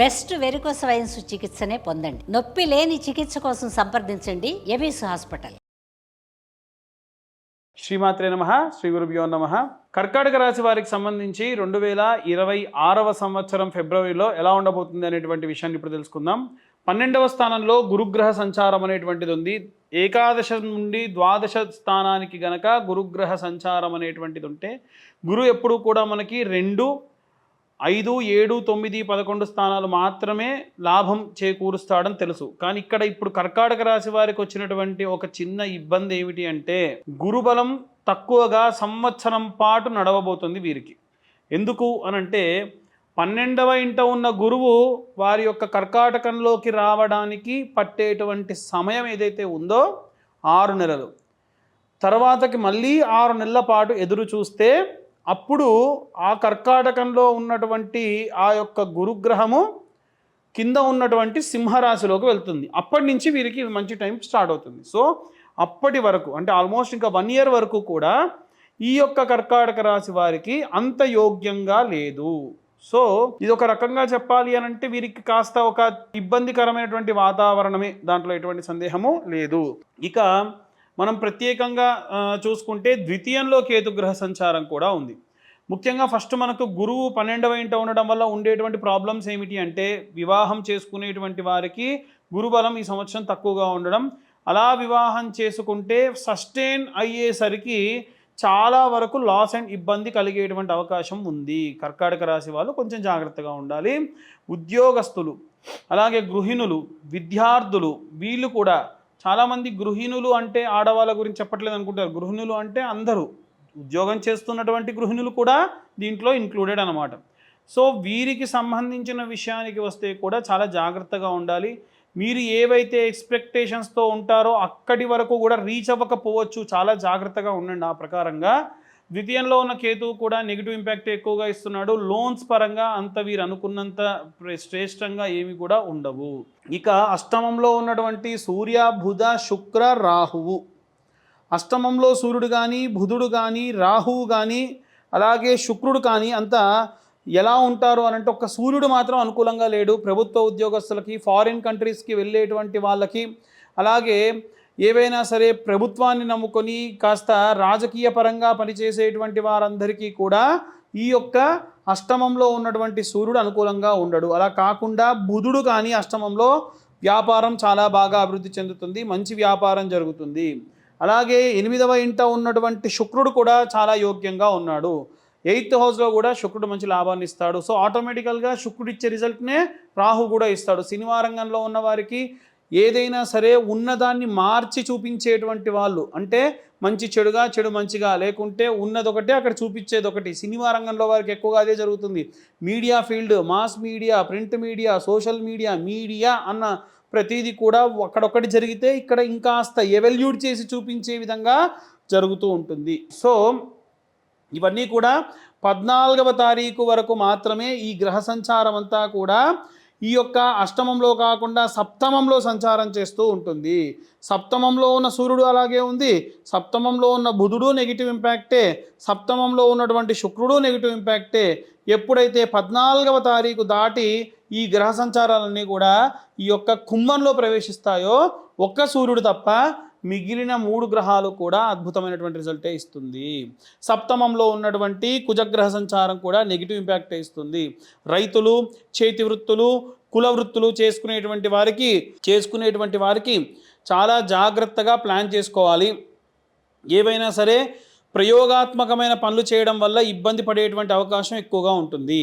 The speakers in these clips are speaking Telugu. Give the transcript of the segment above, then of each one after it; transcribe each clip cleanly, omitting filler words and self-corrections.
బెస్ట్ వెరికోస్ వెయిన్స్ చికిత్సనే పొందండి. నొప్పి లేని చికిత్స కోసం సంప్రదించండి ఎబిస్ హాస్పిటల్. శ్రీమాత్రే నమః. శ్రీ గురుభ్యో నమః. కర్కాటక రాశి వారికి సంబంధించి 2026వ సంవత్సరం ఫిబ్రవరిలో ఎలా ఉండబోతుంది అనేటువంటి విషయాన్ని ఇప్పుడు తెలుసుకుందాం. 12వ స్థానంలో గురుగ్రహ సంచారం అనేటువంటిది ఉంది. ఏకాదశ నుండి ద్వాదశ స్థానానికి గనక గురుగ్రహ సంచారం అనేటువంటిది ఉంటే, గురు ఎప్పుడు కూడా మనకి 2, 5, 7, 9, 11 స్థానాలు మాత్రమే లాభం చేకూరుస్తాడని తెలుసు. కానీ ఇక్కడ ఇప్పుడు కర్కాటక రాశి వారికి వచ్చినటువంటి ఒక చిన్న ఇబ్బంది ఏమిటి అంటే, గురుబలం తక్కువగా సంవత్సరం పాటు నడవబోతుంది వీరికి. ఎందుకు అనంటే 12వ ఇంట ఉన్న గురువు వారి యొక్క కర్కాటకంలోకి రావడానికి పట్టేటువంటి సమయం ఏదైతే ఉందో 6 నెలలు, తర్వాతకి మళ్ళీ 6 నెలల పాటు ఎదురు చూస్తే అప్పుడు ఆ కర్కాటకంలో ఉన్నటువంటి ఆ యొక్క గురుగ్రహము కింద ఉన్నటువంటి సింహరాశిలోకి వెళ్తుంది. అప్పటి నుంచి వీరికి మంచి టైం స్టార్ట్ అవుతుంది. సో అప్పటి వరకు అంటే ఆల్మోస్ట్ ఇంకా 1 ఇయర్ వరకు కూడా ఈ యొక్క కర్కాటక రాశి వారికి అంత యోగ్యంగా లేదు. సో ఇది ఒక రకంగా చెప్పాలి అని అంటే వీరికి కాస్త ఒక ఇబ్బందికరమైనటువంటి వాతావరణమే, దాంట్లో ఎటువంటి సందేహము లేదు. ఇక మనం ప్రత్యేకంగా చూసుకుంటే ద్వితీయంలో కేతుగ్రహ సంచారం కూడా ఉంది. ముఖ్యంగా ఫస్ట్ మనకు గురువు 12వ ఇంట ఉండడం వల్ల ఉండేటువంటి ప్రాబ్లమ్స్ ఏమిటి అంటే, వివాహం చేసుకునేటువంటి వారికి గురుబలం ఈ సంవత్సరం తక్కువగా ఉండడం, అలా వివాహం చేసుకుంటే సస్టైన్ అయ్యేసరికి చాలా వరకు లాస్ అండ్ ఇబ్బంది కలిగేటువంటి అవకాశం ఉంది. కర్కాటక రాశి వాళ్ళు కొంచెం జాగ్రత్తగా ఉండాలి. ఉద్యోగస్తులు, అలాగే గృహిణులు, విద్యార్థులు, వీళ్ళు కూడా చాలామంది గృహిణులు అంటే ఆడవాళ్ళ గురించి చెప్పట్లేదు అనుకుంటారు. గృహిణులు అంటే అందరూ, ఉద్యోగం చేస్తున్నటువంటి గృహిణులు కూడా దీంట్లో ఇంక్లూడెడ్ అనమాట. సో వీరికి సంబంధించిన విషయానికి వస్తే కూడా చాలా జాగ్రత్తగా ఉండాలి. మీరు ఏవైతే ఎక్స్పెక్టేషన్స్తో ఉంటారో అక్కడి వరకు కూడా రీచ్ అవ్వకపోవచ్చు. చాలా జాగ్రత్తగా ఉండండి. ఆ ప్రకారంగా ద్వితీయంలో ఉన్న కేతువు కూడా నెగిటివ్ ఇంపాక్ట్ ఎక్కువగా ఇస్తున్నాడు. లోన్స్ పరంగా అంత వీరు అనుకున్నంత శ్రేష్టంగా ఏమి కూడా ఉండవు. ఇక అష్టమంలో ఉన్నటువంటి సూర్య, బుధ, శుక్ర, రాహువు, అష్టమంలో సూర్యుడు కానీ, బుధుడు కానీ, రాహువు కానీ, అలాగే శుక్రుడు కానీ అంతా ఎలా ఉంటారు అని అంటే, ఒక్క సూర్యుడు మాత్రం అనుకూలంగా లేడు. ప్రభుత్వ ఉద్యోగస్తులకి, ఫారిన్ కంట్రీస్కి వెళ్ళేటువంటి వాళ్ళకి, అలాగే ఏవైనా సరే ప్రభుత్వాన్ని నమ్ముకొని కాస్త రాజకీయ పరంగా పనిచేసేటువంటి వారందరికీ కూడా ఈ యొక్క అష్టమంలో ఉన్నటువంటి సూర్యుడు అనుకూలంగా ఉండడు. అలా కాకుండా బుధుడు కానీ అష్టమంలో వ్యాపారం చాలా బాగా అభివృద్ధి చెందుతుంది, మంచి వ్యాపారం జరుగుతుంది. అలాగే 8వ ఇంట ఉన్నటువంటి శుక్రుడు కూడా చాలా యోగ్యంగా ఉన్నాడు. 8th హౌస్లో కూడా శుక్రుడు మంచి లాభాన్ని ఇస్తాడు. సో ఆటోమేటికల్గా శుక్రుడు ఇచ్చే రిజల్ట్నే రాహు కూడా ఇస్తాడు. సినిమా రంగంలో ఉన్న వారికి ఏదైనా సరే ఉన్నదాన్ని మార్చి చూపించేటువంటి వాళ్ళు, అంటే మంచి చెడుగా, చెడు మంచిగా, లేకుంటే ఉన్నదొకటే అక్కడ చూపించేది ఒకటి. సినిమా రంగంలో వారికి ఎక్కువగా అదే జరుగుతుంది. Media field, mass media, print media, social media, media అన్న ప్రతిదీ కూడా అక్కడొక్కటి జరిగితే ఇక్కడ ఇంకాస్త ఎవల్యూట్ చేసి చూపించే విధంగా జరుగుతూ ఉంటుంది. సో ఇవన్నీ కూడా 14వ తారీఖు వరకు మాత్రమే ఈ గ్రహ సంచారం అంతా కూడా ఈ యొక్క అష్టమంలో కాకుండా సప్తమంలో సంచారం చేస్తూ ఉంటుంది. సప్తమంలో ఉన్న సూర్యుడు అలాగే ఉంది, సప్తమంలో ఉన్న బుధుడు నెగిటివ్ ఇంపాక్టే, సప్తమంలో ఉన్నటువంటి శుక్రుడు నెగిటివ్ ఇంపాక్టే. ఎప్పుడైతే 14వ తారీఖు దాటి ఈ గ్రహ సంచారాలన్నీ కూడా ఈ యొక్క కుంభంలో ప్రవేశిస్తాయో ఒక్క సూర్యుడు తప్ప మిగిలిన 3 గ్రహాలు కూడా అద్భుతమైనటువంటి రిజల్టే ఇస్తుంది. సప్తమంలో ఉన్నటువంటి కుజగ్రహ సంచారం కూడా నెగిటివ్ ఇంపాక్టే ఇస్తుంది. రైతులు, చేతి వృత్తులు, కుల వృత్తులు చేసుకునేటువంటి వారికి చాలా జాగ్రత్తగా ప్లాన్ చేసుకోవాలి. ఏవైనా సరే ప్రయోగాత్మకమైన పనులు చేయడం వల్ల ఇబ్బంది పడేటువంటి అవకాశం ఎక్కువగా ఉంటుంది.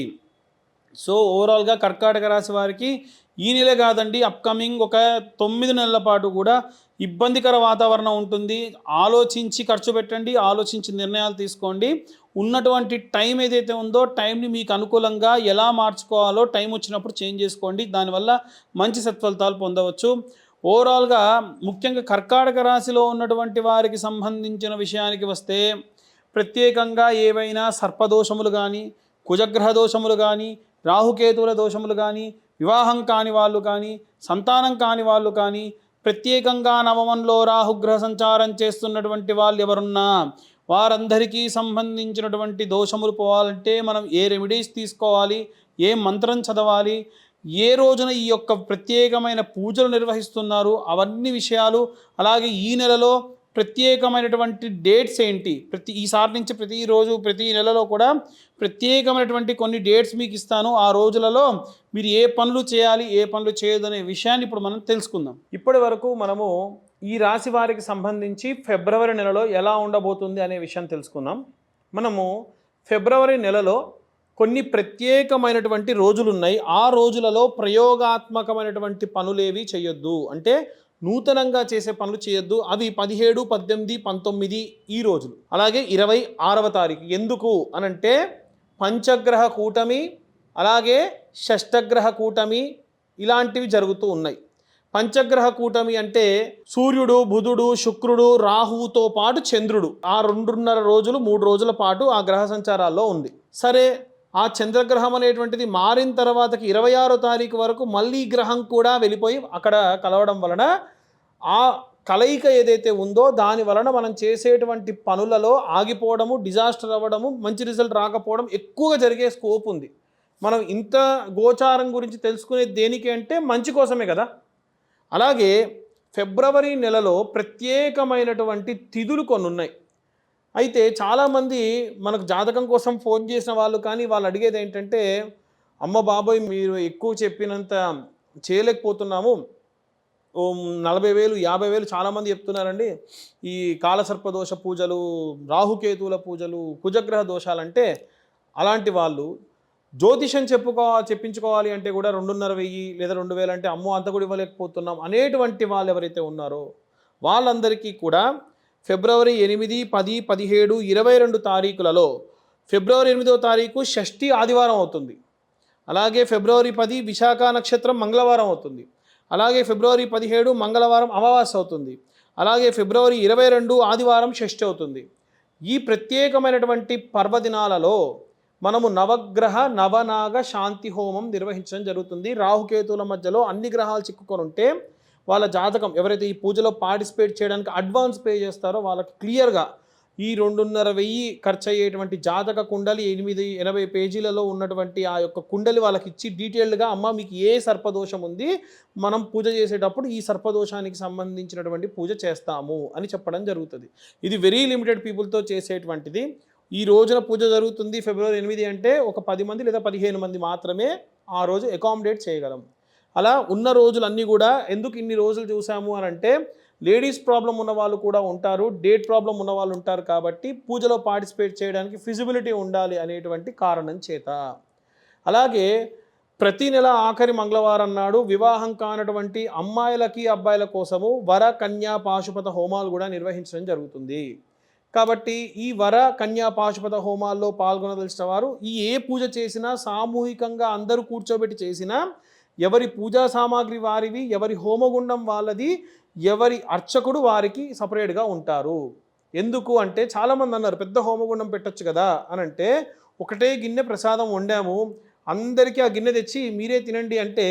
సో ఓవరాల్గా కర్కాటక రాశి వారికి ఈ నెల కాదండి, అప్కమింగ్ ఒక 9 నెలల పాటు కూడా ఇబ్బందికర వాతావరణం ఉంటుంది. ఆలోచించి ఖర్చు పెట్టండి, ఆలోచించి నిర్ణయాలు తీసుకోండి. ఉన్నటువంటి టైం ఏదైతే ఉందో టైంని మీకు అనుకూలంగా ఎలా మార్చుకోవాలో టైం వచ్చినప్పుడు చేంజ్ చేసుకోండి. దానివల్ల మంచి సత్ఫలితాలు పొందవచ్చు. ఓవరాల్గా ముఖ్యంగా కర్కాటక రాశిలో ఉన్నటువంటి వారికి సంబంధించిన విషయానికి వస్తే, ప్రత్యేకంగా ఏవైనా సర్పదోషములు కానీ, కుజగ్రహ దోషములు కానీ, రాహుకేతువుల దోషములు కానీ, వివాహం కాని వాళ్ళు కానీ, సంతానం కాని వాళ్ళు కానీ, ప్రత్యేకంగా నవమంలో రాహుగ్రహ సంచారం చేస్తున్నటువంటి వాళ్ళు ఎవరున్నా వారందరికీ సంబంధించినటువంటి దోషములు పోవాలంటే మనం ఏ రెమెడీస్ తీసుకోవాలి, ఏ మంత్రం చదవాలి, ఏ రోజున ఈ యొక్క ప్రత్యేకమైన పూజలు నిర్వహిస్తున్నారు, అవన్నీ విషయాలు, అలాగే ఈ నెలలో ప్రత్యేకమైనటువంటి డేట్స్ ఏంటి, ఈసారి నుంచి ప్రతిరోజు ప్రతి నెలలో కూడా ప్రత్యేకమైనటువంటి కొన్ని డేట్స్ మీకు ఇస్తాను. ఆ రోజులలో మీరు ఏ పనులు చేయాలి, ఏ పనులు చేయదు అనే విషయాన్ని ఇప్పుడు మనం తెలుసుకుందాం. ఇప్పటి వరకు మనము ఈ రాశి వారికి సంబంధించి ఫిబ్రవరి నెలలో ఎలా ఉండబోతుంది అనే విషయం తెలుసుకుందాం. మనము ఫిబ్రవరి నెలలో కొన్ని ప్రత్యేకమైనటువంటి రోజులు ఉన్నాయి. ఆ రోజులలో ప్రయోగాత్మకమైనటువంటి పనులేవి చేయొద్దు, అంటే నూతనంగా చేసే పనులు చేయొద్దు. అవి 17, 18, 19 ఈ రోజులు, అలాగే 26వ తారీఖు. ఎందుకు అనంటే పంచగ్రహ కూటమి, అలాగే షష్టగ్రహ కూటమి ఇలాంటివి జరుగుతూ ఉన్నాయి. పంచగ్రహ కూటమి అంటే సూర్యుడు, బుధుడు, శుక్రుడు, రాహువుతో పాటు చంద్రుడు ఆ 2.5 రోజులు 3 రోజుల పాటు ఆ గ్రహ సంచారాల్లో ఉంది. సరే, ఆ చంద్రగ్రహం అనేటువంటిది మారిన తర్వాతకి 26వ తారీఖు వరకు మళ్ళీ గ్రహం కూడా వెళ్ళిపోయి అక్కడ కలవడం వలన ఆ కలయిక ఏదైతే ఉందో దాని వలన మనం చేసేటువంటి పనులలో ఆగిపోవడము, డిజాస్టర్ అవ్వడము, మంచి రిజల్ట్ రాకపోవడం ఎక్కువగా జరిగే స్కోప్ ఉంది. మనం ఇంత గోచారం గురించి తెలుసుకునేది దేనికి అంటే మంచి కోసమే కదా. అలాగే ఫిబ్రవరి నెలలో ప్రత్యేకమైనటువంటి తిథులు కొన్ని ఉన్నాయి. అయితే చాలామంది మనకు జాతకం కోసం ఫోన్ చేసిన వాళ్ళు కానీ వాళ్ళు అడిగేది ఏంటంటే, అమ్మ బాబోయ్ మీరు ఎక్కువ చెప్పినంత చేయలేకపోతున్నాము, 40,000 50,000 చాలామంది చెప్తున్నారండి. ఈ కాలసర్పదోష పూజలు, రాహుకేతువుల పూజలు, కుజగ్రహ దోషాలంటే అలాంటి వాళ్ళు జ్యోతిషం చెప్పించుకోవాలి అంటే కూడా 2,500 లేదా 2,000 అంటే అమ్మో అంత కూడా ఇవ్వలేకపోతున్నాం అనేటువంటి వాళ్ళు ఎవరైతే ఉన్నారో వాళ్ళందరికీ కూడా ఫిబ్రవరి 8, 10, 17, 22 తారీఖులలో ఫిబ్రవరి 8వ తారీఖు షష్ఠి ఆదివారం అవుతుంది. అలాగే ఫిబ్రవరి 10 విశాఖ నక్షత్రం మంగళవారం అవుతుంది. అలాగే ఫిబ్రవరి 17 మంగళవారం అమావాస్య అవుతుంది. అలాగే ఫిబ్రవరి 22 ఆదివారం షష్ఠి అవుతుంది. ఈ ప్రత్యేకమైనటువంటి పర్వదినాలలో మనము నవగ్రహ నవనాగ శాంతి హోమం నిర్వహించడం జరుగుతుంది. రాహుకేతువుల మధ్యలో అన్ని గ్రహాలు చిక్కుకొని ఉంటే వాళ్ళ జాతకం ఎవరైతే ఈ పూజలో పార్టిసిపేట్ చేయడానికి అడ్వాన్స్ పే చేస్తారో వాళ్ళకి క్లియర్గా ఈ 2,500 ఖర్చు అయ్యేటువంటి జాతక కుండలి 80 పేజీలలో ఉన్నటువంటి ఆ యొక్క కుండలి వాళ్ళకి ఇచ్చి డీటెయిల్డ్గా అమ్మ మీకు ఏ సర్పదోషం ఉంది, మనం పూజ చేసేటప్పుడు ఈ సర్పదోషానికి సంబంధించినటువంటి పూజ చేస్తాము అని చెప్పడం జరుగుతుంది. ఇది వెరీ లిమిటెడ్ పీపుల్తో చేసేటువంటిది. ఈ రోజున పూజ జరుగుతుంది ఫిబ్రవరి 8 అంటే ఒక 10 మంది లేదా 15 మంది మాత్రమే ఆ రోజు అకామిడేట్ చేయగలం. అలా ఉన్న రోజులన్నీ కూడా ఎందుకు ఇన్ని రోజులు చూసాము అని అంటే లేడీస్ ప్రాబ్లం ఉన్న వాళ్ళు కూడా ఉంటారు, డేట్ ప్రాబ్లం ఉన్న వాళ్ళు ఉంటారు, కాబట్టి పూజలో పార్టిసిపేట్ చేయడానికి ఫిజిబిలిటీ ఉండాలి అనేటువంటి కారణం చేత. అలాగే ప్రతి నెల ఆఖరి మంగళవారం నాడు వివాహం కానటువంటి అమ్మాయిలకి అబ్బాయిల కోసము వర కన్యా పాశుపత హోమాలు కూడా నిర్వహించడం జరుగుతుంది. కాబట్టి ఈ వర కన్యా పాశుపత హోమాల్లో పాల్గొనదలిచిన వారు ఈ ఏ పూజ చేసినా సామూహికంగా అందరూ కూర్చోబెట్టి చేసినా ఎవరి పూజా సామాగ్రి వారివి, ఎవరి హోమగుండం వాళ్ళది, ఎవరి అర్చకుడు వారికి సపరేట్గా ఉంటారు. ఎందుకు అంటే చాలామంది అన్నారు పెద్ద హోమగుండం పెట్టచ్చు కదా అని అంటే, ఒకటే గిన్నె ప్రసాదం వండాము అందరికీ ఆ గిన్నె తెచ్చి మీరే తినండి అంటే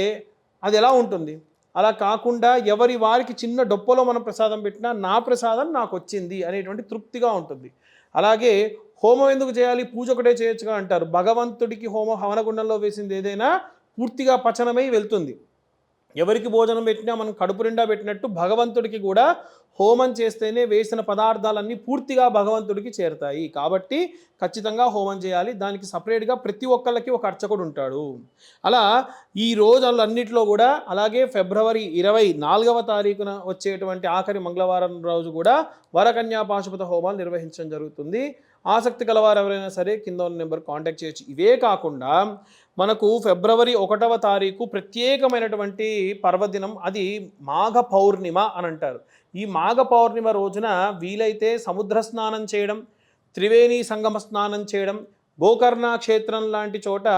అది ఎలా ఉంటుంది? అలా కాకుండా ఎవరి వారికి చిన్న డొప్పలో మనం ప్రసాదం పెట్టినా నా ప్రసాదం నాకు వచ్చింది అనేటువంటి తృప్తిగా ఉంటుంది. అలాగే హోమం ఎందుకు చేయాలి, పూజ ఒకటే చేయొచ్చుగా అంటారు. భగవంతుడికి హవనగుండంలో వేసింది ఏదైనా పూర్తిగా పచనమై వెళ్తుంది. ఎవరికి భోజనం పెట్టినా మనం కడుపు నిండా పెట్టినట్టు భగవంతుడికి కూడా హోమం చేస్తేనే వేసిన పదార్థాలన్నీ పూర్తిగా భగవంతుడికి చేరుతాయి. కాబట్టి ఖచ్చితంగా హోమం చేయాలి. దానికి సపరేట్గా ప్రతి ఒక్కళ్ళకి ఒక అర్చకుడు ఉంటాడు. అలా ఈ రోజులన్నింటిలో కూడా అలాగే ఫిబ్రవరి 24వ తారీఖున వచ్చేటువంటి ఆఖరి మంగళవారం రోజు కూడా వరకన్యా పాశుపత హోమాలు నిర్వహించడం జరుగుతుంది. ఆసక్తి కలవారు ఎవరైనా సరే కింద ఉన్న నెంబర్ కాంటాక్ట్ చేయొచ్చు. ఇవే కాకుండా మనకు ఫిబ్రవరి 1వ తారీఖు ప్రత్యేకమైనటువంటి పర్వదినం, అది మాఘ పౌర్ణిమ అని అంటారు. ఈ మాఘ పౌర్ణిమ రోజున వీలైతే సముద్ర స్నానం చేయడం, త్రివేణి సంగమ స్నానం చేయడం, గోకర్ణ క్షేత్రం లాంటి చోట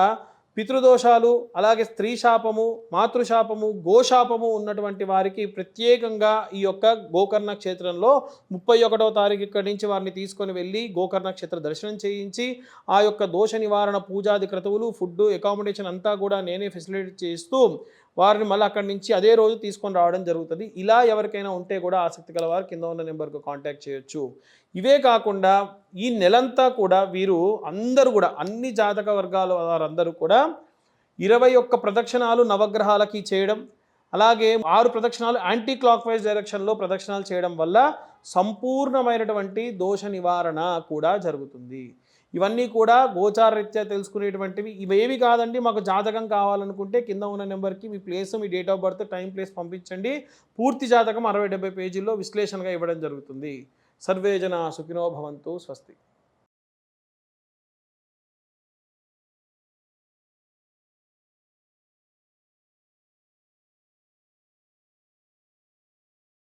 పితృదోషాలు, అలాగే స్త్రీ శాపము, మాతృశాపము, గోశాపము ఉన్నటువంటి వారికి ప్రత్యేకంగా ఈ యొక్క గోకర్ణ క్షేత్రంలో 31వ తారీఖు ఇక్కడి నుంచి వారిని తీసుకొని వెళ్ళి గోకర్ణ క్షేత్ర దర్శనం చేయించి ఆ యొక్క దోష నివారణ పూజాది క్రతువులు, ఫుడ్, అకామిడేషన్ అంతా కూడా నేనే ఫెసిలిటీ చేస్తూ వారిని మళ్ళీ అక్కడి నుంచి అదే రోజు తీసుకొని రావడం జరుగుతుంది. ఇలా ఎవరికైనా ఉంటే కూడా ఆసక్తి గలవారు కింద ఉన్న నెంబర్కు కాంటాక్ట్ చేయొచ్చు. ఇవే కాకుండా ఈ నెలంతా కూడా వీరు అందరూ కూడా అన్ని జాతక వర్గాల వారందరూ కూడా 21 ప్రదక్షిణాలు నవగ్రహాలకి చేయడం, అలాగే 6 ప్రదక్షిణాలు యాంటీ క్లాక్ వైజ్ డైరెక్షన్లో ప్రదక్షిణాలు చేయడం వల్ల సంపూర్ణమైనటువంటి దోష నివారణ కూడా జరుగుతుంది. ఇవన్నీ కూడా గోచారరీత్యా తెలుసుకునేటువంటివి. ఇవేవి కాదండి, మాకు జాతకం కావాలనుకుంటే కింద ఉన్న నెంబర్కి మీ ప్లేస్, మీ date of birth, time, place పంపించండి. పూర్తి జాతకం 60-70 పేజీల్లో విశ్లేషణగా ఇవ్వడం జరుగుతుంది. సర్వే జనా సుఖినో భవంతు. స్వస్తి.